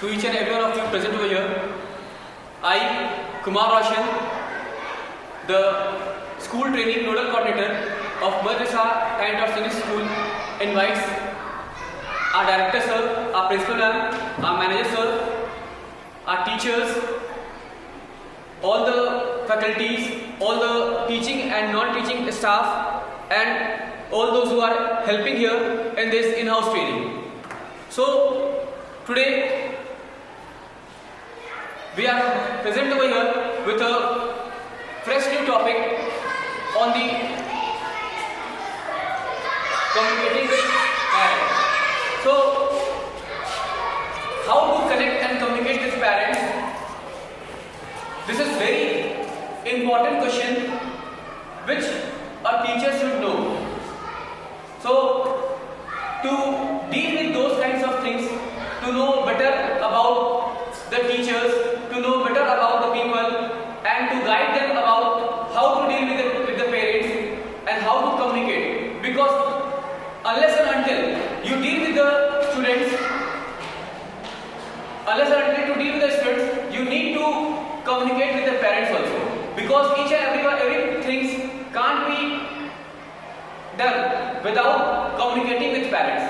to each and every one of you present over here. I, Kumar Roshan, the school training nodal coordinator of Madrasa Kind of Sunni School, invites our director sir, our principal ma'am, our manager sir, our teachers, all the faculties, all the teaching and non-teaching staff, and all those who are helping here in this in-house training. So today we are present over here with a fresh new topic on the communicating with parents. So how to connect and communicate with parents? This is very important question which a teacher should know. So to deal with those kinds of things, to know better about the teachers, to know better about the people, and to guide them about how to deal with the parents and how to communicate. Because unless and until you deal with the students, you need to communicate with the parents also. Because each and every things can't be done without communicating with parents.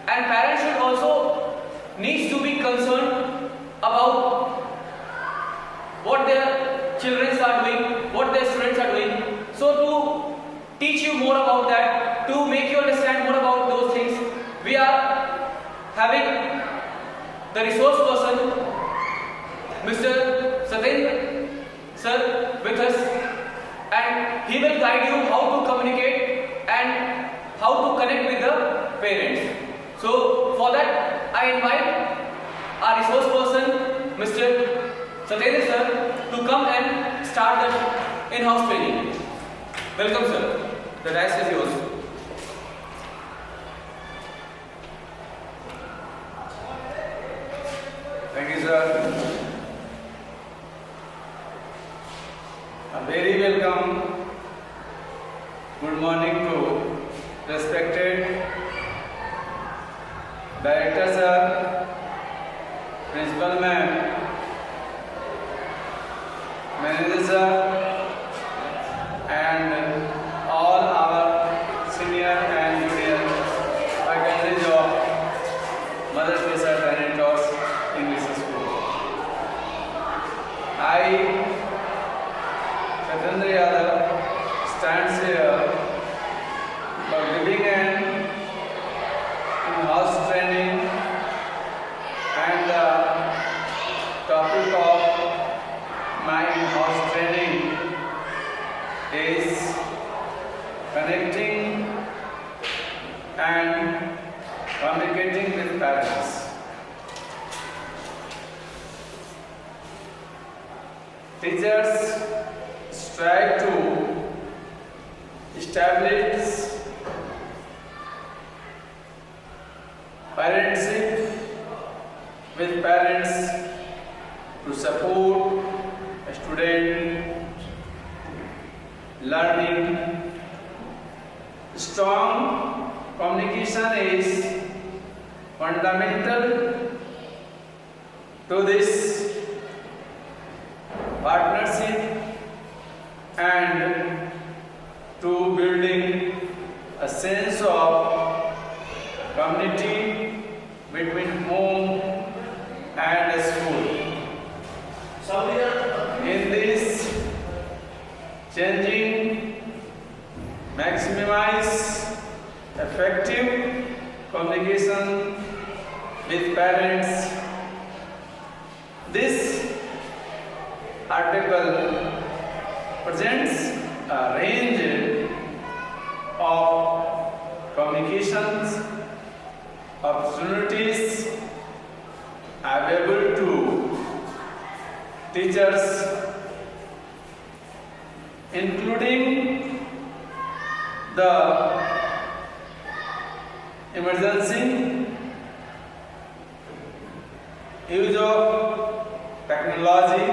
And parents should also needs to be concerned about what their children are doing, what their students are doing. So to teach you more about that, to make you understand more about those things, we are having the resource person, Mr. Satyendra sir, with us, and he will guide you how to communicate and how to connect with the parents. So for that, I invite our resource person, Mr. Satyendra sir, to come and start the in-house training. Welcome sir. The rest is yours. Thank you, sir. A very welcome. Good morning to respected director sir, principal ma'am, manager sir, and all our senior and junior faculty of Mother Teresa Training English School. I, Satyendra Yadav, stands here for giving an in-house training, and the topic of my in-house training is connecting and communicating with parents. Teachers strive to establish parentship with parents to support a student learning. Strong communication is fundamental to this partnership and to building a sense of community between home and school. In this changing, maximize effective communication with parents. This article presents a range of communications opportunities available to teachers, including the emergency use of technology.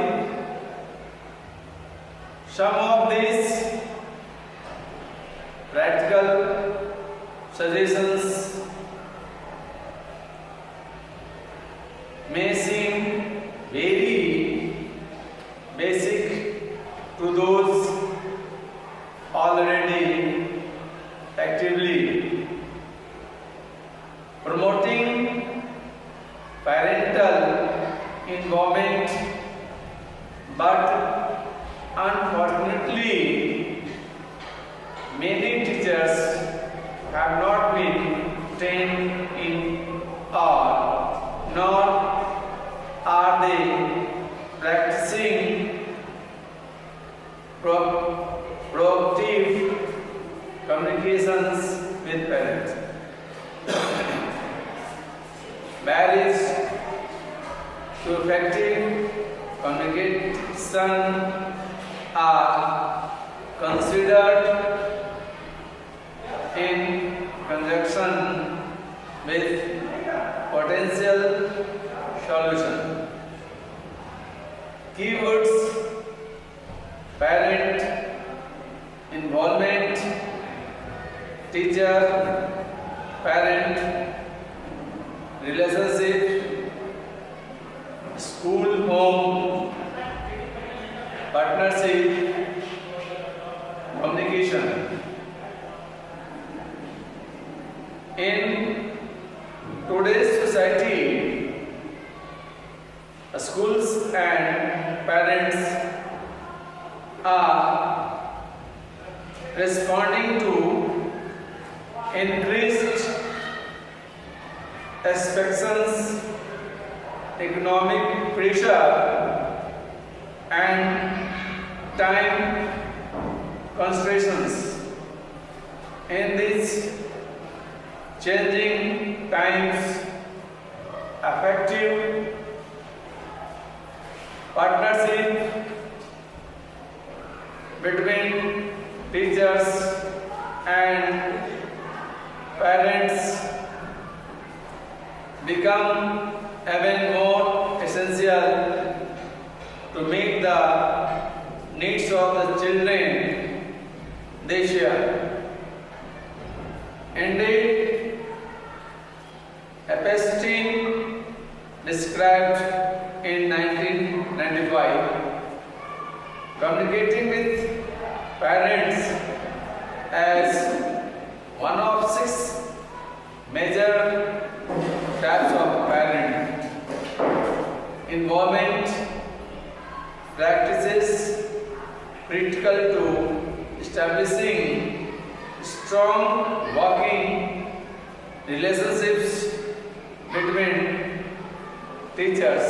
Some of these practical suggestions may seem already actively promoting parental involvement, but unfortunately, many teachers have not been trained in or nor are they practicing proactive communications with parents. Barriers to effective communication are considered in conjunction with potential solution. Keywords: parent involvement, teacher parent relationship, school home partnership, communication. In today's society, schools and parents are responding to increased expectations, economic pressure, and time constraints. In these changing times, effective partnership between teachers and parents become even more essential to meet the needs of the children they share. Indeed, Epstein described in 1995 communicating with parents as one of 6 major types of parent involvement practices critical to establishing strong working relationships between teachers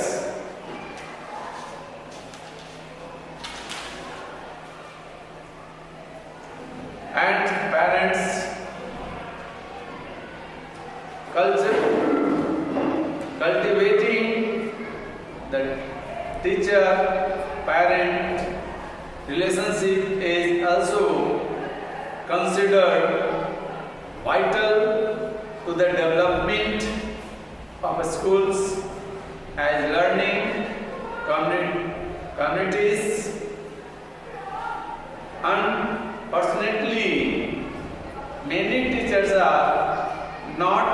and parents. Cultivating the teacher-parent relationship is also considered vital to the development of schools as learning communities. Unfortunately, many teachers are not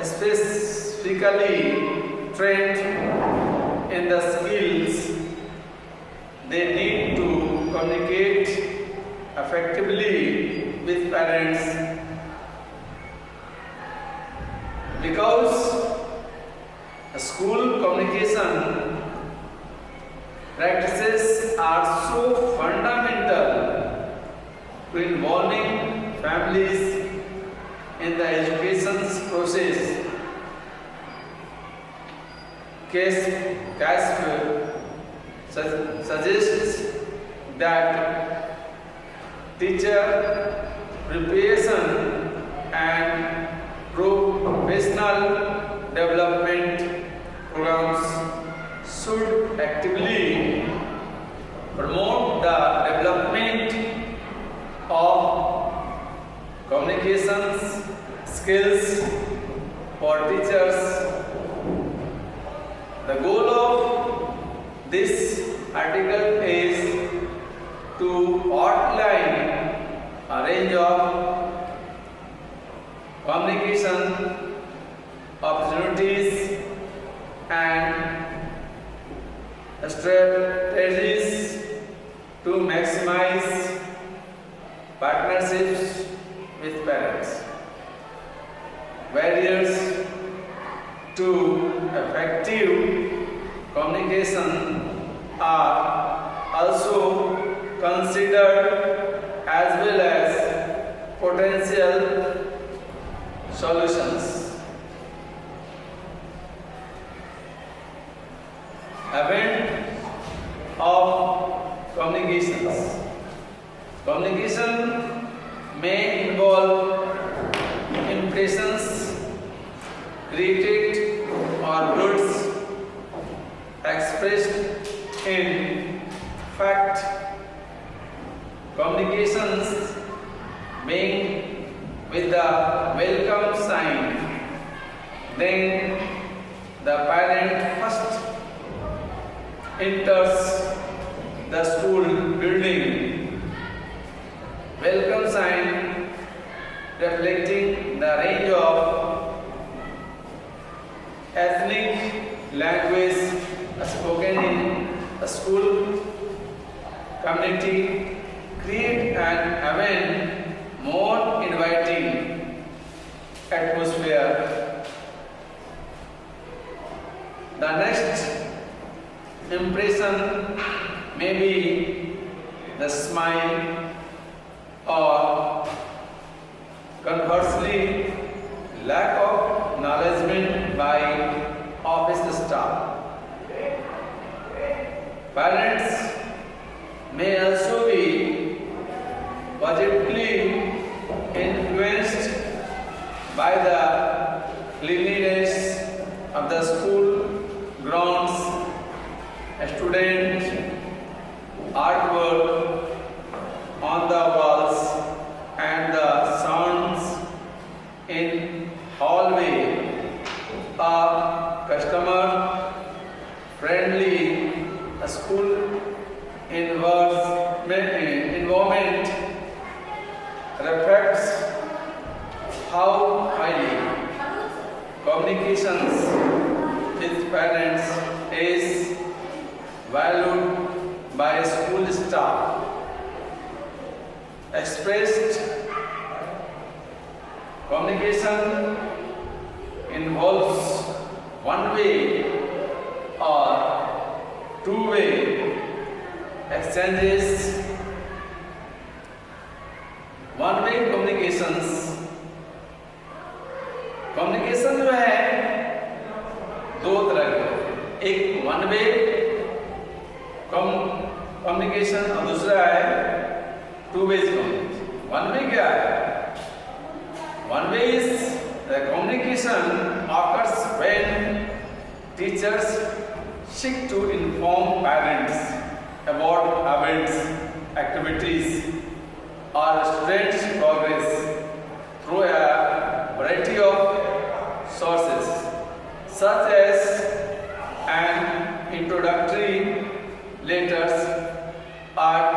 specifically trained in the skills they need to communicate effectively with parents. Because school communication practices are so fundamental to involving families in the education process. CASP suggests that teacher preparation and professional development programs should actively promote the development of communications skills for teachers. The goal of this article is to outline a range of communication opportunities and strategies to maximize partnerships with parents. Barriers to effective communication are also considered as well as potential solutions. Event of communications. Communication may involve impressions created or words expressed in fact. Communications being with the welcome sign, then the parent first enters the school building. Welcome sign reflecting the range of ethnic language spoken in a school community create an even more inviting atmosphere. The next impression may be the smile or conversely lack of acknowledgement by office staff. Parents may also be positively influenced by the cleanliness of the school grounds, student artwork on the walls, and the sounds in hallway. A customer friendly school environment reflects how highly communications with parents is valued by school staff. Expressed communication involves one-way or two-way exchanges. One-way communication जो है दो तरह के होते हैं, एक one way communication और दूसरा है two way communication. One way क्या है? One way is the communication occurs when teachers seek to inform parents about events, activities, or students' progress through a variety of sources, such as an introductory letters at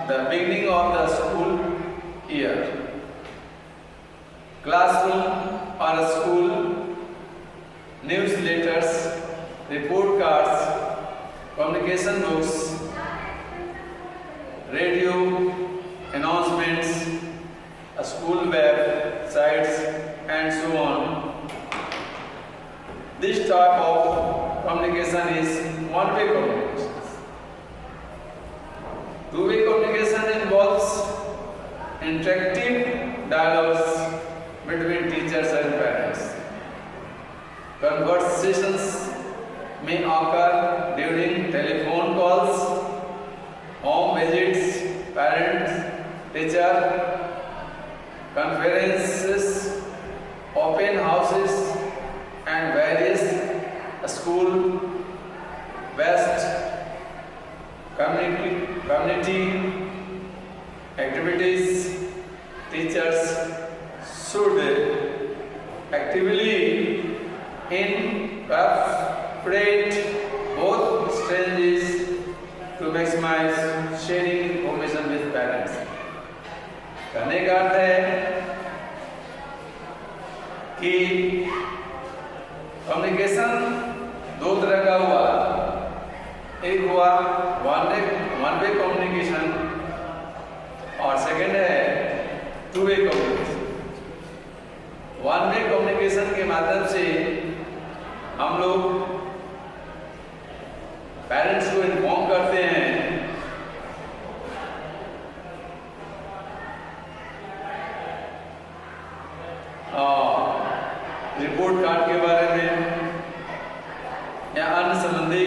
the beginning of the school year, classroom or school newsletters, report cards, communication books, radio announcements, school websites, and so on. This type of communication is one-way communication. Two-way communication involves interactive dialogues between teachers and parents. Conversations may occur during telephone calls, home visits, parent-teacher conferences, open houses, and various school-based community activities. Teachers should actively incorporate both strategies to maximize sharing information with parents. कहने का अर्थ है कि communication दो तरह का हुआ। एक हुआ वन वे कम्युनिकेशन और सेकंड है माध्यम से हम लोग पेरेंट्स को इन्फॉर्म करते हैं रिपोर्ट कार्ड के बारे में या अन्य संबंधी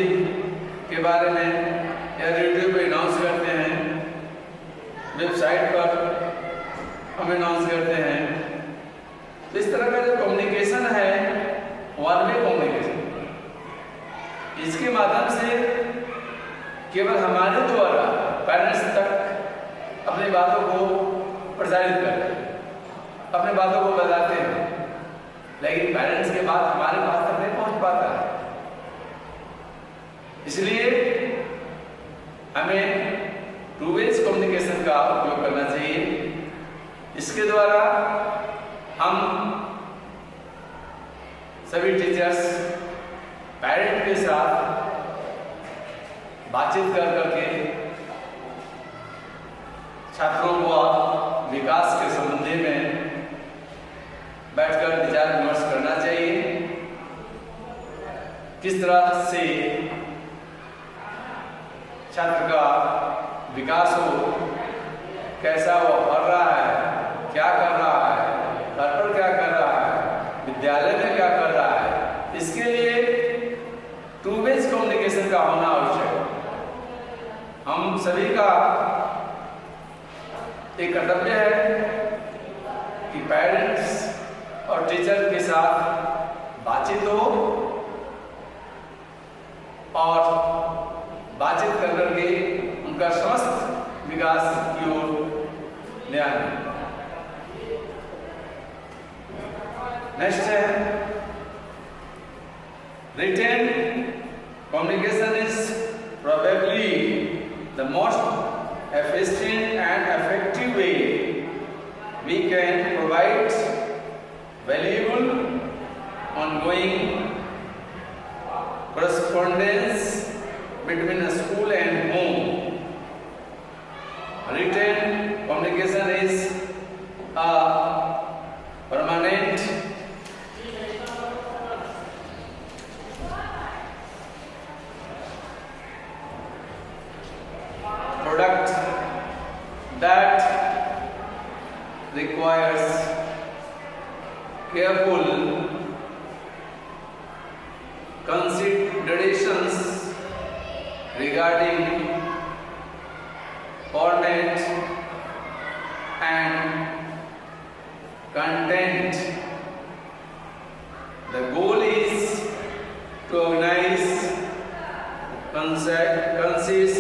के बारे में, या रेडियो पे अनाउंस करते हैं, वेबसाइट पर हम अनाउंस करते हैं। तो इस तरह का जो कम्युनिकेशन है, वन वे कम्युनिकेशन, इसके माध्यम से केवल हमारे द्वारा पेरेंट्स तक अपनी बातों को प्रसारित करते हैं, अपनी बातों को बताते हैं, लेकिन पेरेंट्स के बाद हमारे पास तक नहीं पहुंच पाता है। इसलिए हमें टू वेज कम्युनिकेशन का उपयोग करना चाहिए। इसके द्वारा हम सभी टीचर्स पेरेंट के साथ बातचीत कर करके छात्रों को विकास के संबंध में बैठकर विचार विमर्श करना चाहिए। किस तरह से छात्र का विकास हो, कैसा वो पढ़ रहा है, क्या कर रहा है, घर पर क्या कर रहा है, विद्यालय में क्या कर रहा है, इसके लिए टू वेज कम्युनिकेशन का होना आवश्यक है। हम सभी का एक कर्तव्य है कि पेरेंट्स और टीचर के साथ बातचीत हो और बातचीत कर करके उनका समस्त विकास की ओर ध्यान दें। नेक्स्ट है written communication is probably the most efficient and effective way we can provide valuable ongoing correspondence between a school and home. Written communication is a permanent product that requires careful considerations regarding format and content. The goal is to organize concise,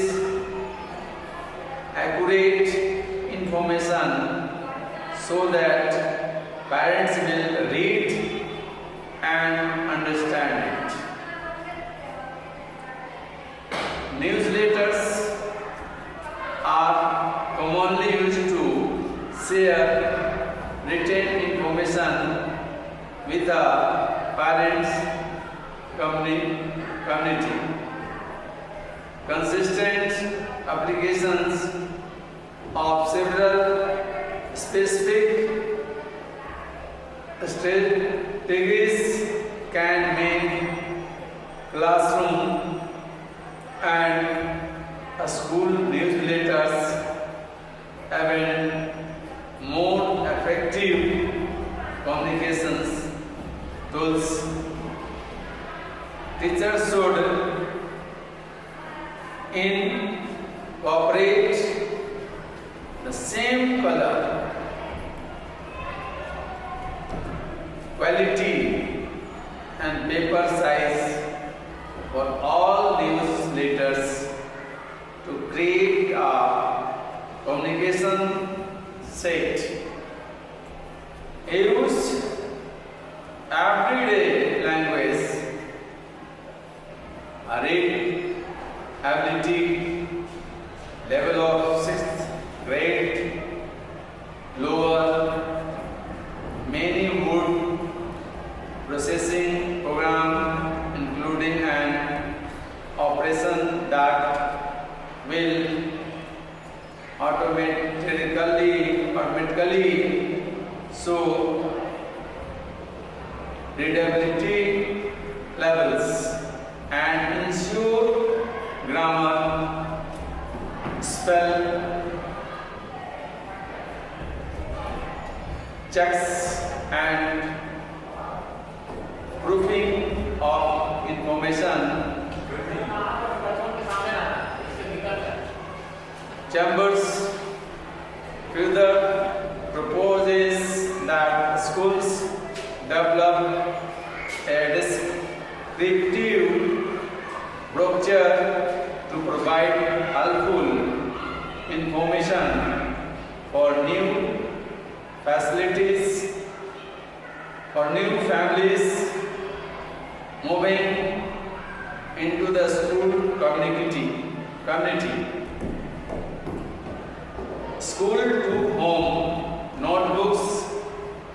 accurate information so that parents will read and understand it. Newsletters are commonly used to share written information with the parents community. Consistent applications of several specific strategies can make classroom and school newsletters even more effective communications tools. Teachers should incorporate the same color, quality and paper size for all newsletters to create a communication set. Use everyday language. Read ability level of 6th grade, lower. Many would processing program including an operation that will automatically show readability levels and ensure grammar, spell checks and proofing of information. Chambers further proposes that schools develop a descriptive brochure to provide helpful information for new facilities, for new families moving into the school community. School to home notebooks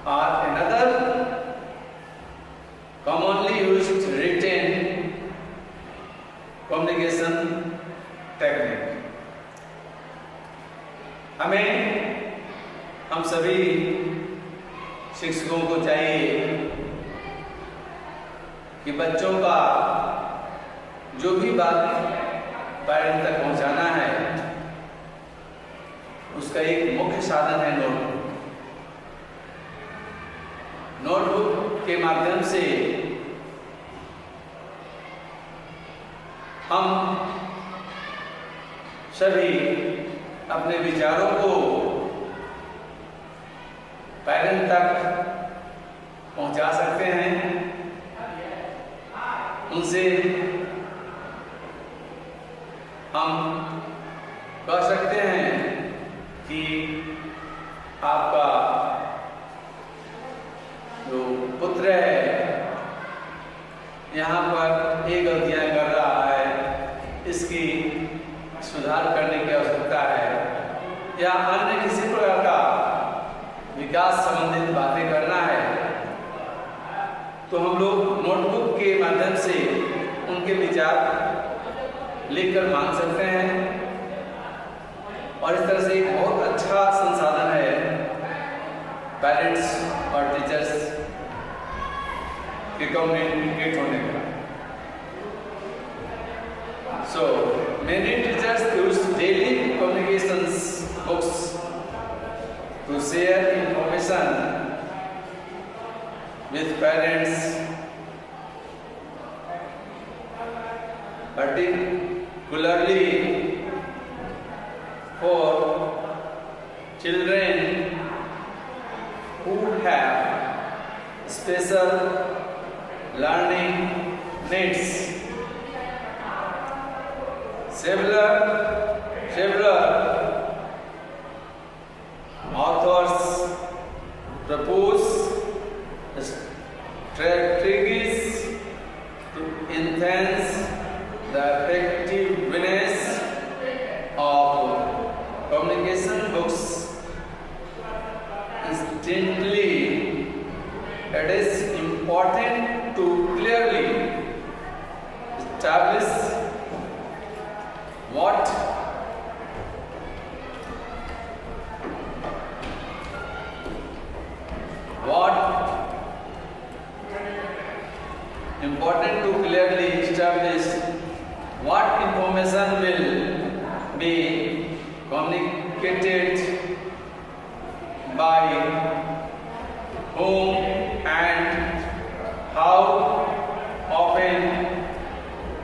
are another commonly used written communication technique. हम सभी शिक्षकों को चाहिए कि बच्चों का जो भी बात पेरेंट्स तक पहुंचाना है उसका एक मुख्य साधन है नोटबुक। नोटबुक के माध्यम से हम सभी अपने विचारों को पेरेंट तक पहुंचा सकते हैं, उनसे हम कह सकते हैं कि आपका जो पुत्र है यहाँ पर ये गलतियाँ कर रहा है, इसकी सुधार करने की आवश्यकता है, या अन्य किसी प्रकार का विकास संबंधित बातें करना है, तो हम लोग नोटबुक के माध्यम से उनके विचार लिखकर मांग सकते हैं। और इस तरह से एक बहुत अच्छा संसाधन है पेरेंट्स और टीचर्स के कम्युनिकेट होने का। So many teachers use daily communications books to share information with parents, particularly for children who have special learning needs. Several authors propose strategies to enhance the effectiveness of communication books. Instantly, it is important to clearly establish what important to clearly establish what information will be communicated by whom and how often.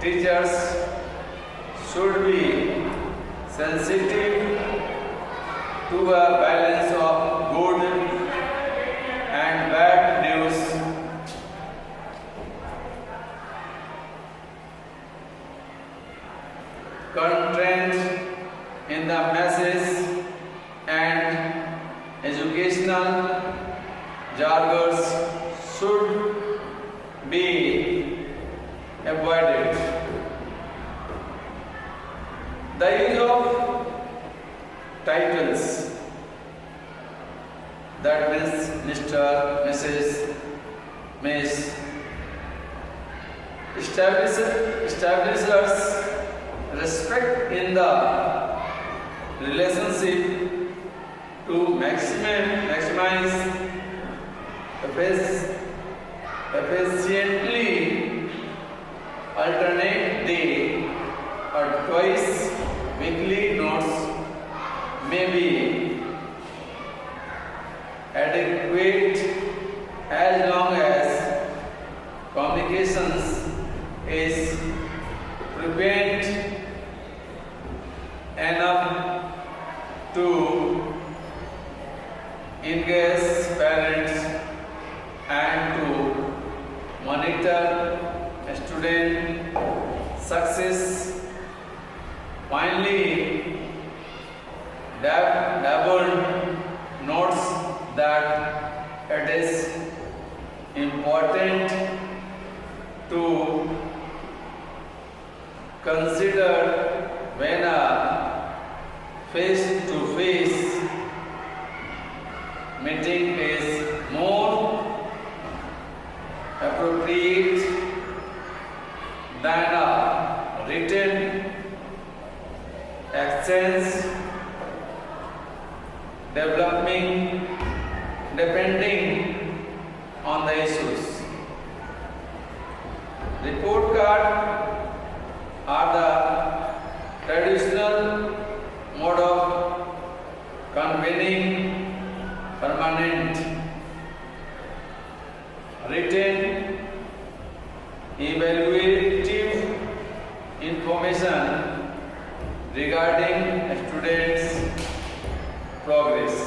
Teachers should be sensitive to a balance of good and bad news. Content in the message and educational jargons should be avoided. The use of titles, that means Mr., Mrs., Miss, establishes respect in the relationship to maximize efficiently alternate day or twice weekly notes may be adequate as long as communications is frequent enough to engage parents and to monitor student success. Finally, Dabble notes that it is important to consider when a face-to-face meeting is more appropriate than a written exchange, depending on the issues. Report card are the traditional mode of convening permanent written evaluative information regarding students' progress.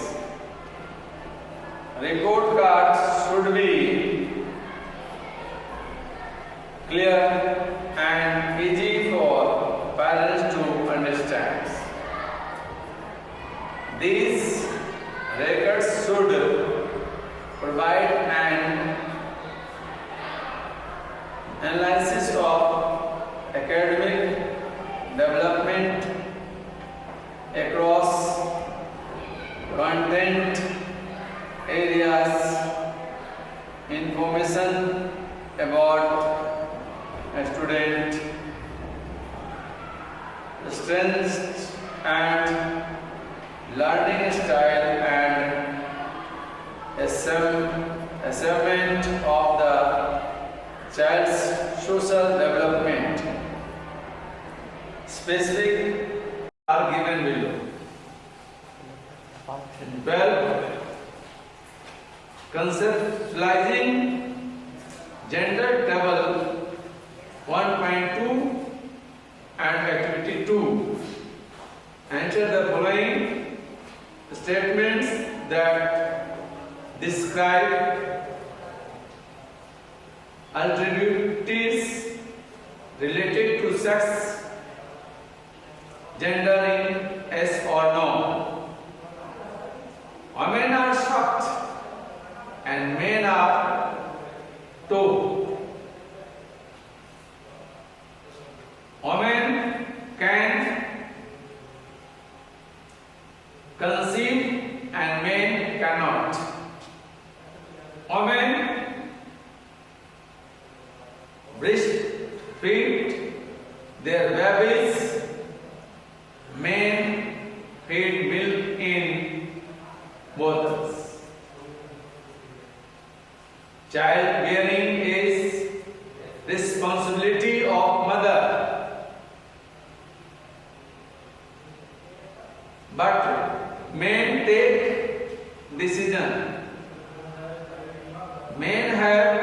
Report cards should be clear and easy for parents to understand. These records should provide an analysis of academic development across content areas, information about a student, strengths and learning style, and assessment of the child's social development. Specific are given below. 12. Conceptualizing gender table 1.2 and activity 2. Answer the following statements that describe attributes related to sex, gender in yes or no. Women are shocked and men are too. Women can conceive and men cannot. Women breastfeed their babies. Men feed milk in bottles. Childbearing is responsibility of mother, but men take decision. Men have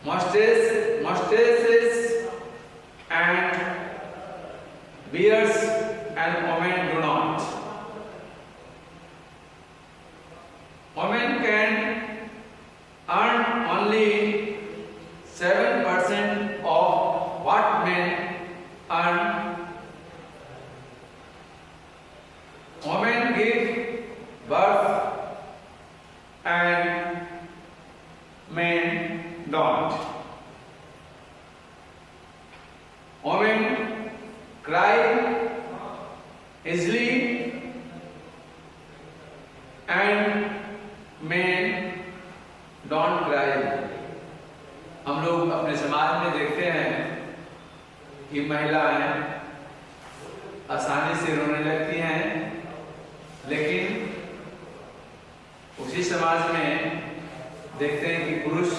mustaches and beards, and women do not. Women can earn only 7% of what men earn. Women give birth and men don't. Women cry easily and men don't cry. हम लोग अपने समाज में देखते हैं कि महिलाएं आसानी से रोने लगती हैं, लेकिन उसी समाज में देखते हैं कि पुरुष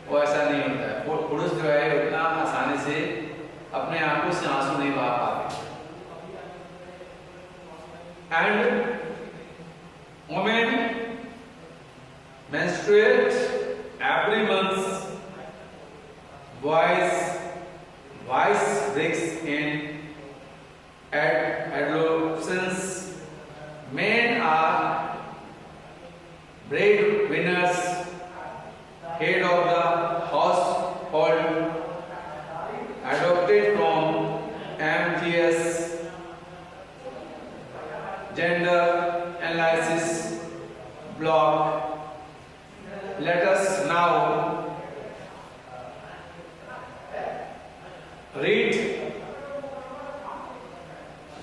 वो ऐसा नहीं होता है। पुरुष जो है उतना आसानी से अपने आंखों से आंसू नहीं बहा पाते। And women menstruate every month. Voice breaks in adolescence. Men are breadwinners, head of the household, adopted from MTS, gender analysis blog. Let us now read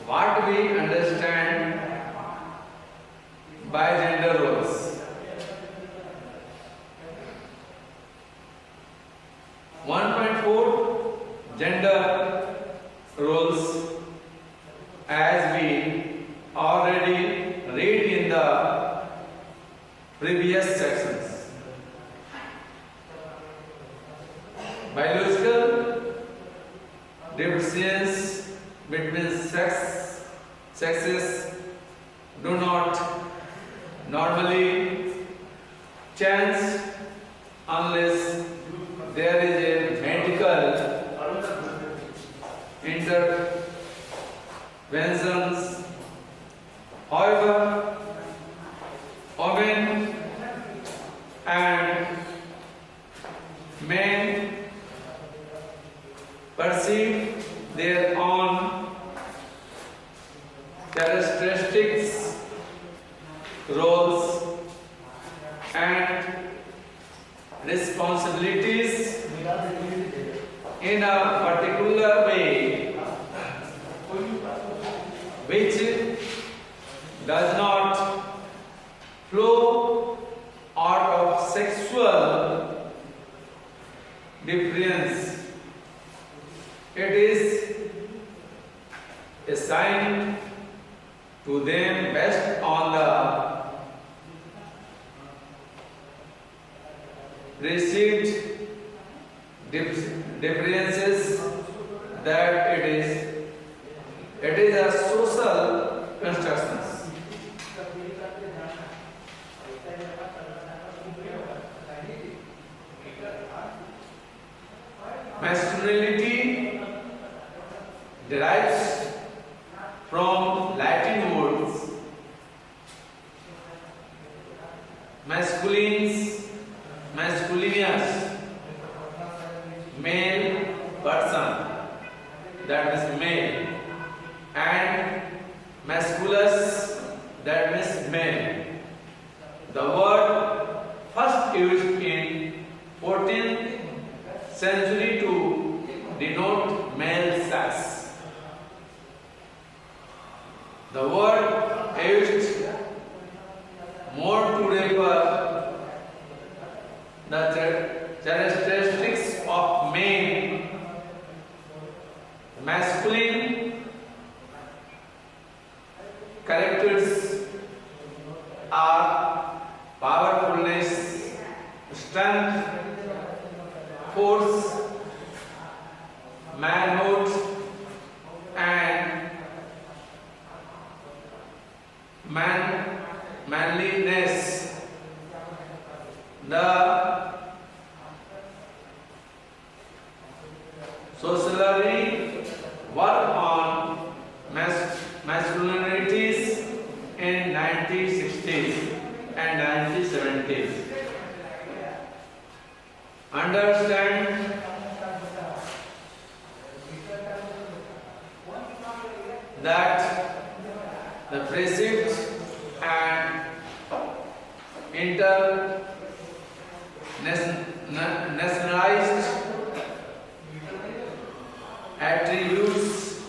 what we understand by gender roles. Gender roles, as we already read in the previous sections. Biological differences between sexes do not normally change unless there is a medical interventions. However, women and men perceive their own characteristics, roles, and responsibilities in a particular way, which does not flow out of sexual difference. It is assigned to them based on the received differences that it is a social construction. Masculinity derives from Latin words masculinus, male person, that means male, and masculus, that means male. The word first used in 14th century to denote male sex. The word used more to refer the characteristics of men. Masculine characters are powerfulness, strength, force, manhood, and manliness. The sociology work on masculinities in 1960s and 1970s. Understand that the perceived and internationalized attributes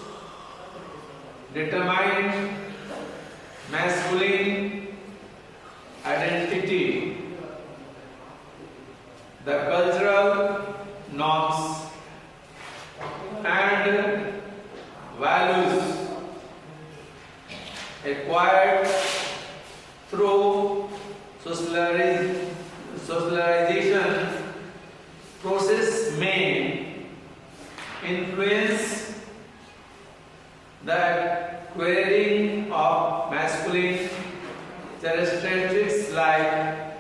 determine masculine identity. The cultural norms and values acquired through socialization process may influence the acquiring of masculine characteristics like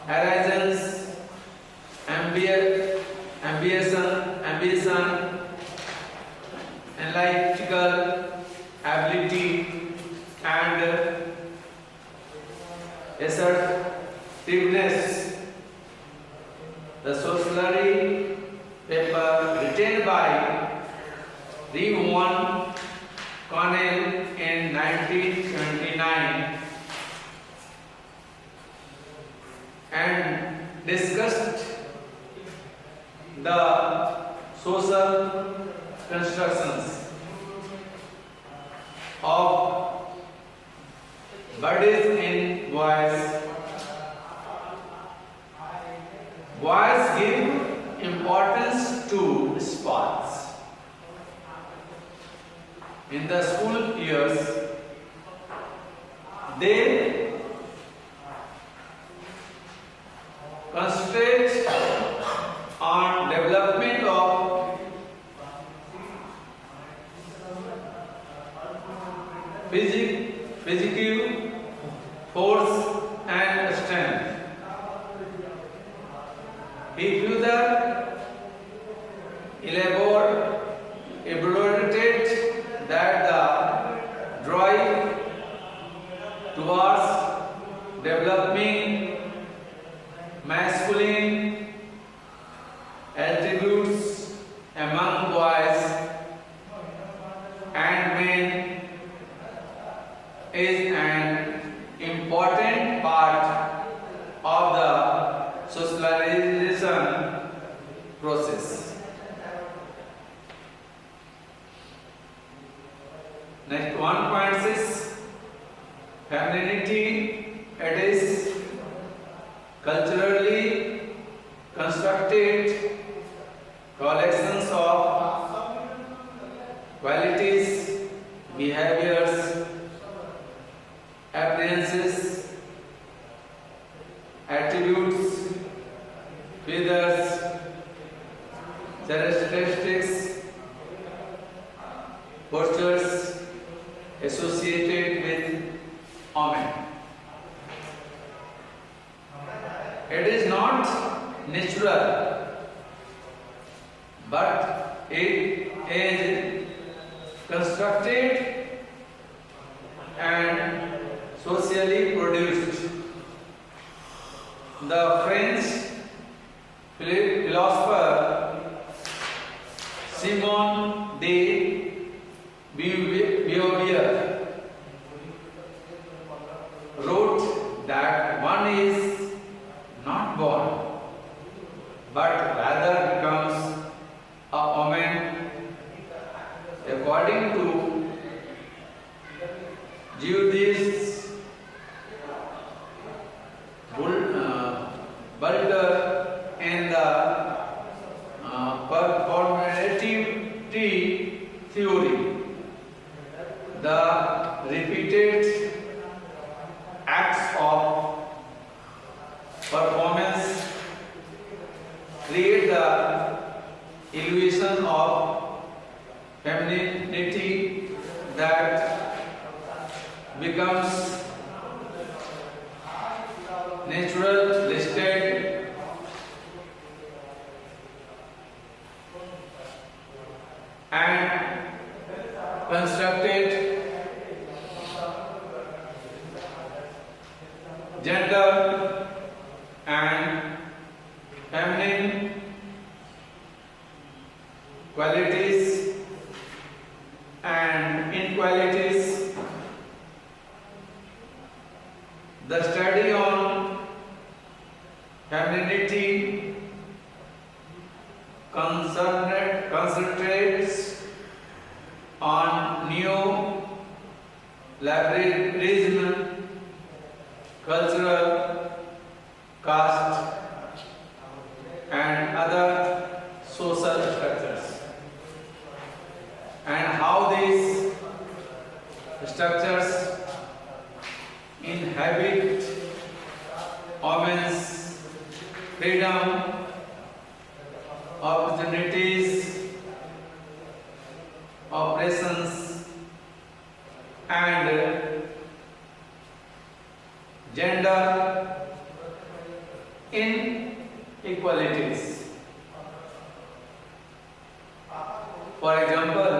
horizons, ambition, analytical ability, and assertiveness. The sociology paper written by Rewan Connell in 1979 and discussed the social constructions of bodies in boys. Boys give importance to sports. In the school years, they concentrate on development of physical force and strength. He further elaborated that the drive towards developing masculine attributes among boys and men is an important part of the socialization process. Next 1.6, femininity. It is culturally constructed collections of qualities, behaviors, appearances, attributes, feathers, characteristics, postures associated with women. It is not natural, but it is constructed and socially produced. The French philosopher Simone de Beauvoir wrote that one is not born, but rather becomes a woman. According to Judith Butler and the performativity theory, the repeated acts of performance create the illusion of femininity that becomes naturalistic and constructed. Gender and feminine qualities and inequalities. The study on femininity concentrates on neo-liberalism, cultural, caste, and other social structures, and how these structures inhabit women's freedom, opportunities, oppressions, and gender inequalities. For example,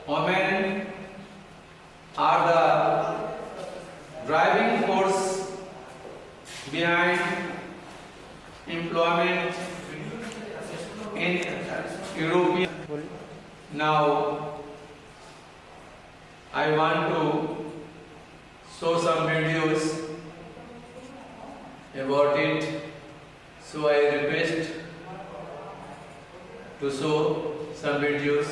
women are the driving force behind employment in European. Now, I want to show some videos about it, so I request to show some videos.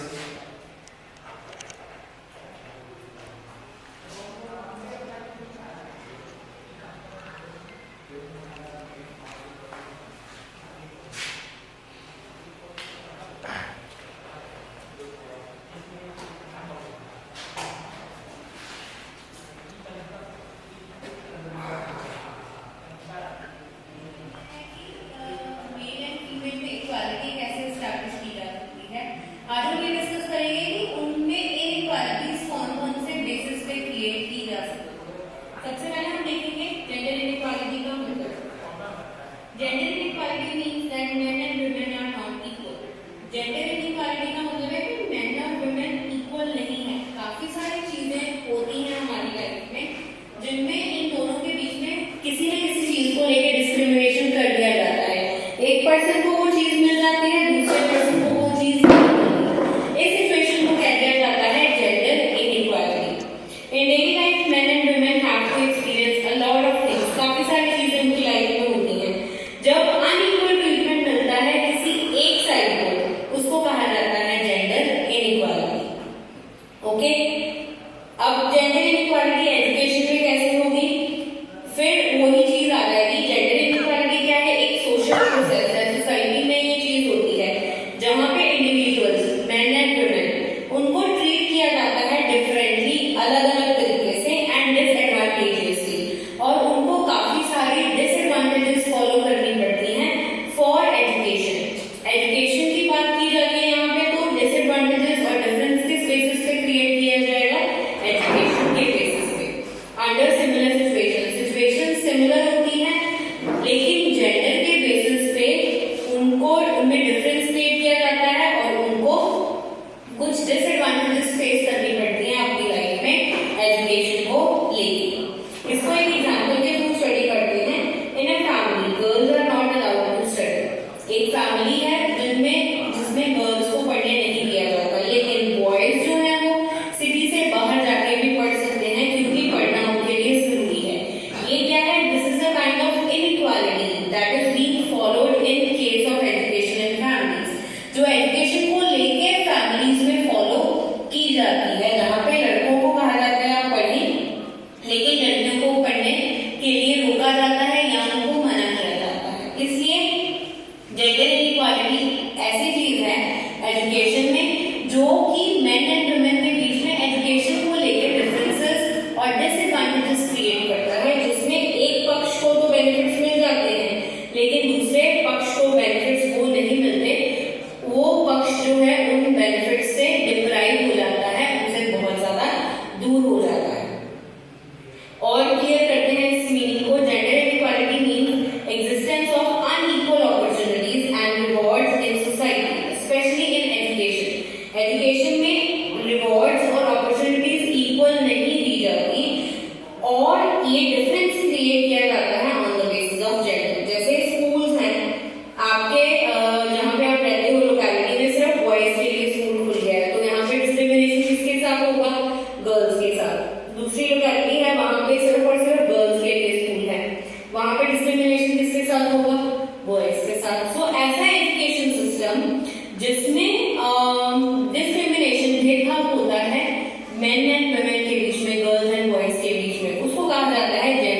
Main and women के बीच में, girls and boys के बीच में, उसको कहा जाता है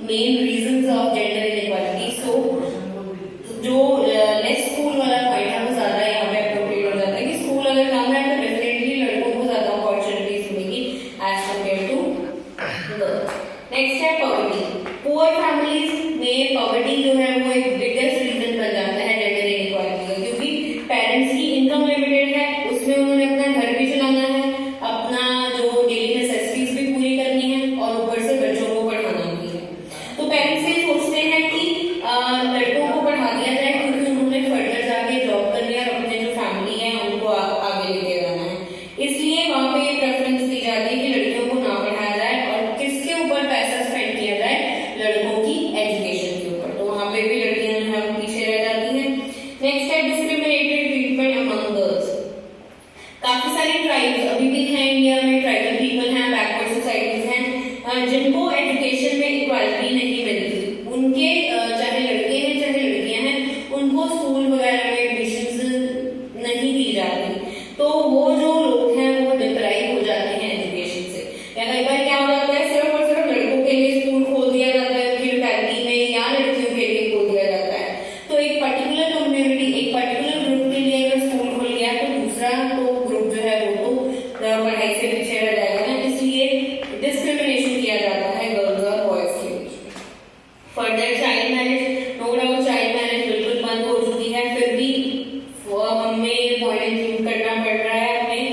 main reasons of gender inequality. So जो less school वाला पॉइंट है वो ज्यादा यहाँ पे अप्रोप्रिएट हो जाता है कि स्कूल अगर कम है तो डेफिनेटली लड़कों को ज्यादा अपॉर्चुनिटीज मिलेगी as compared to girls. Next है पॉवर्टी। पुअर फैमिलीज में पॉवर्टी जो है वो एक बिगेस्ट रीजन बन जाता है जेंडर इनइक्वालिटी का, क्योंकि पेरेंट्स की इनकम लिमिटेड है, उसमें उन्होंने अपना घर भी चलाना है, अपना जो डेली नेसेसिटीज भी पूरी करनी है और ऊपर से बच्चों को पढ़ाना भी है। तो पेरेंट्स ये सोचते हैं कि लड़कों को पढ़ा दिया जाए क्योंकि उन्होंने फर्दर जाके जॉब करनी है और अपने जो फैमिली है उनको आगे लेके जाना है, इसलिए वहाँ पे प्रेफरेंस दी जाती है कि लड़कियों को ना पढ़ाया जाए और किसके ऊपर पैसा स्पेंड किया जाए, लड़कों की एजुकेशन के ऊपर। तो वहाँ पे भी लड़कियां जो है पीछे रह जाती हैं। नेक्स्ट है डिस्क्रिमिनेटेड ट्रीटमेंट अमंग गर्ल्स। काफी सारी ट्राइब्स अभी भी हैं इंडिया में, ट्राइबल पीपल हैं, बैकवर्ड सोसाइटीज हैं जिनको एजुकेशन में इक्वालिटी नहीं मिलती। उनके चाहे लड़के हैं चाहे लड़कियां हैं, उनको स्कूल वगैरह में एडमिशंस नहीं दी जाती। तो वो जो लोग हैं वो डिप्राइव हो जाते हैं एजुकेशन से। या कई बार क्या हो जाता है, सिर्फ और सिर्फ लड़कों के लिए स्कूल खोल दिया जाता है उनकी लोकेलिटी में या लड़कियों के लिए खोल दिया जाता है। तो एक पर्टिकुलर कम्युनिटी, एक पर्टिकुलर ग्रुप के लिए अगर स्कूल खुल गया तो दूसरा तो ग्रुप जो है वो तो पढ़ाई से पीछे रह जाएगा ना, इसलिए डिस्क्रिमिनेशन किया जाता है गर्ल्स और बॉयज के बीच। Further child marriage, no doubt child marriage बिल्कुल बंद हो चुकी है, फिर भी हमें पॉइंट इंक्लूड करना पड़ रहा है हमें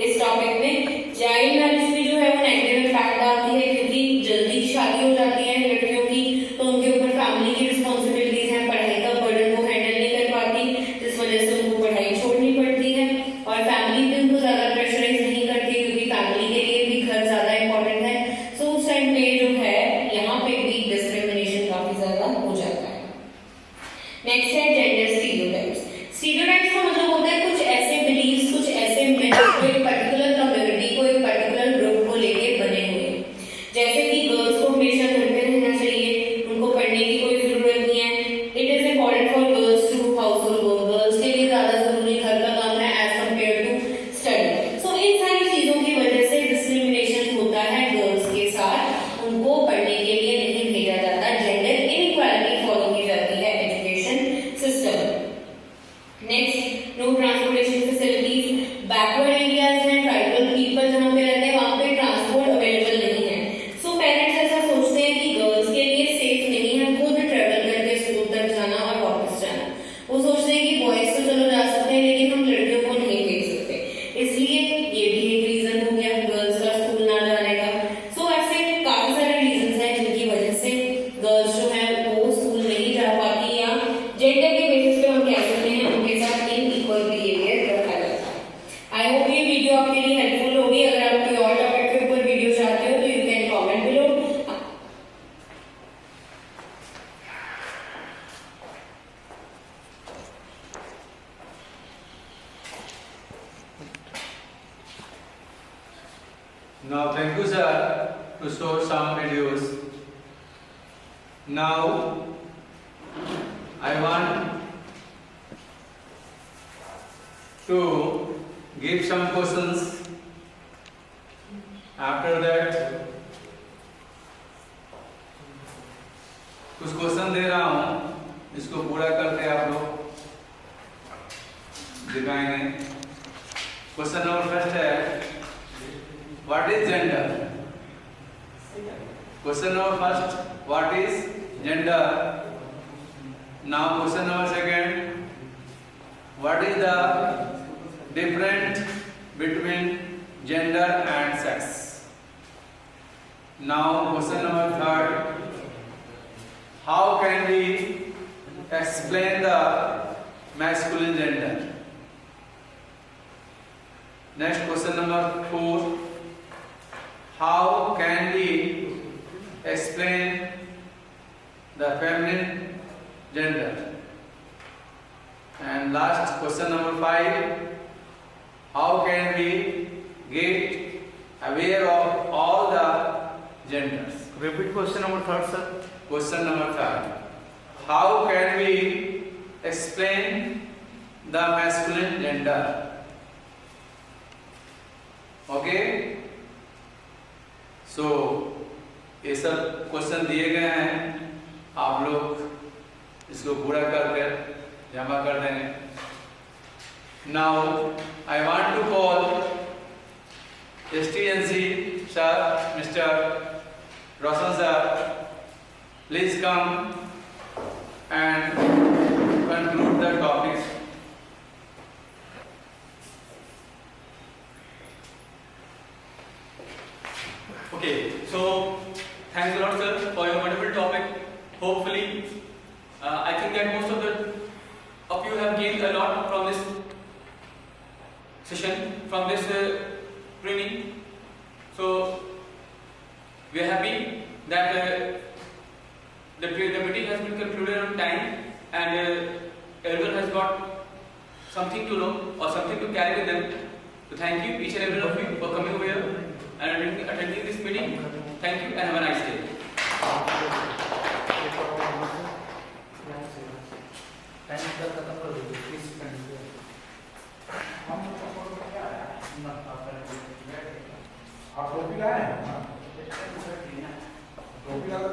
इस टॉपिक में। चाइल्ड मैरिज भी जो है वो नेगेटिव इम्पैक्ट डालती है क्योंकि जल्दी शादी हो जाती है लड़कियों की, तो उनके ऊपर फैमिली की रिस्पॉन्सिबिलिटीज हैं, पढ़ाई का बर्डन वो हैंडल नहीं कर पाती, जिस वजह से उनको पढ़ाई छोड़नी पड़ती है। और फैमिली भी उनको ज्यादा प्रेशराइज नहीं करती क्योंकि फैमिली के लिए भी घर ज्यादा इंपॉर्टेंट है। सो उस टाइम पे जो है यहाँ पे भी डिस्क्रिमिनेशन काफी ज्यादा हो जाता है। नेक्स्ट है जेंडर स्टीरियोटाइप्स। स्टीरियोटाइप्स का मतलब होता है कुछ ऐसे बिलीव्स, कुछ ऐसे मैसेज को एक पर्टिकुलर कम्युनिटी को, एक पर्टिकुलर ग्रुप को लेके बने हुए हैं। जैसे कि गर्ल्स को हमेशा घर पे रहना चाहिए, उनको पढ़ने की कोई जरूरत नहीं है, it is important for girls to household work, girls के लिए ज्यादा जरूरी घर का काम है as compared to study. So इन सारी चीजों की वजह से डिस्क्रिमिनेशन होता है गर्ल्स के साथ, उनको पढ़ने के लिए नहीं भेजा जाता, जेंडर इनइक्वालिटी फॉलो की जाती है education system. Next, no transportation facilities. Backward areas हैं, ट्राइबल पीपल जहाँ पे रहते हैं वहाँ पे ट्रांसपोर्ट अवेलेबल नहीं है। सो पेरेंट्स ऐसा सोचते हैं कि गर्ल्स के लिए सेफ नहीं है खुद ट्रेवल करके स्कूल तक जाना और वापस जाना। वो सोचते हैं कि बॉयज तो चलो जा सकते हैं लेकिन हम लड़कियों को नहीं भेज सकते, इसलिए ये भी एक रीजन हो गया गर्ल्स का स्कूल ना जाने का। सो ऐसे काफी सारे रीजन हैं जिनकी वजह से गर्ल्स जो है वो स्कूल नहीं जा पाती या जेंडर के बेसिस पे हम कह सकते हैं उनके साथ इनइक्वल बिहेवियर रखा जाता है। आई होप ये वीडियो आपके लिए हेल्पफुल होगी। अगर आप कोई और टॉपिक के ऊपर वीडियो चाहते हो तो you can comment below. Now thank you sir to show some videos. Now I want to give some questions. After that कुछ क्वेश्चन दे रहा हूँ, इसको पूरा करके आप लोग दिखाएंगे। क्वेश्चन नंबर फर्स्ट है, what is gender? Question number first, what is gender? Now question number second, what is the difference between gender and sex? Now question number third, how can we explain the masculine gender? Next question number 4, how can we explain the feminine gender? And last question number 5, how can we get aware of all the genders? Repeat question number third, sir. Question number 3, how can we explain the masculine gender? Okay, so ये सब question दिए गए हैं, आप लोग इसको पूरा करके जमा कर देंगे। Now I want to call STNC sir, Mr. Roshan sir, please come and conclude the topics. Okay, so thanks a lot, sir, for your wonderful topic. Hopefully, I think that most of you have gained a lot from this session, from this training. So we are happy that the meeting has been concluded on time, and everyone has got something to know or something to carry with them. So thank you each and every one of you for coming over here and attending this meeting. Thank you and have a nice day. आप टोपी लाए हैं? टोपी ला तो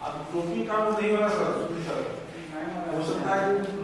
आप टोपी का वो नहीं हो रहा सर, हो सकता है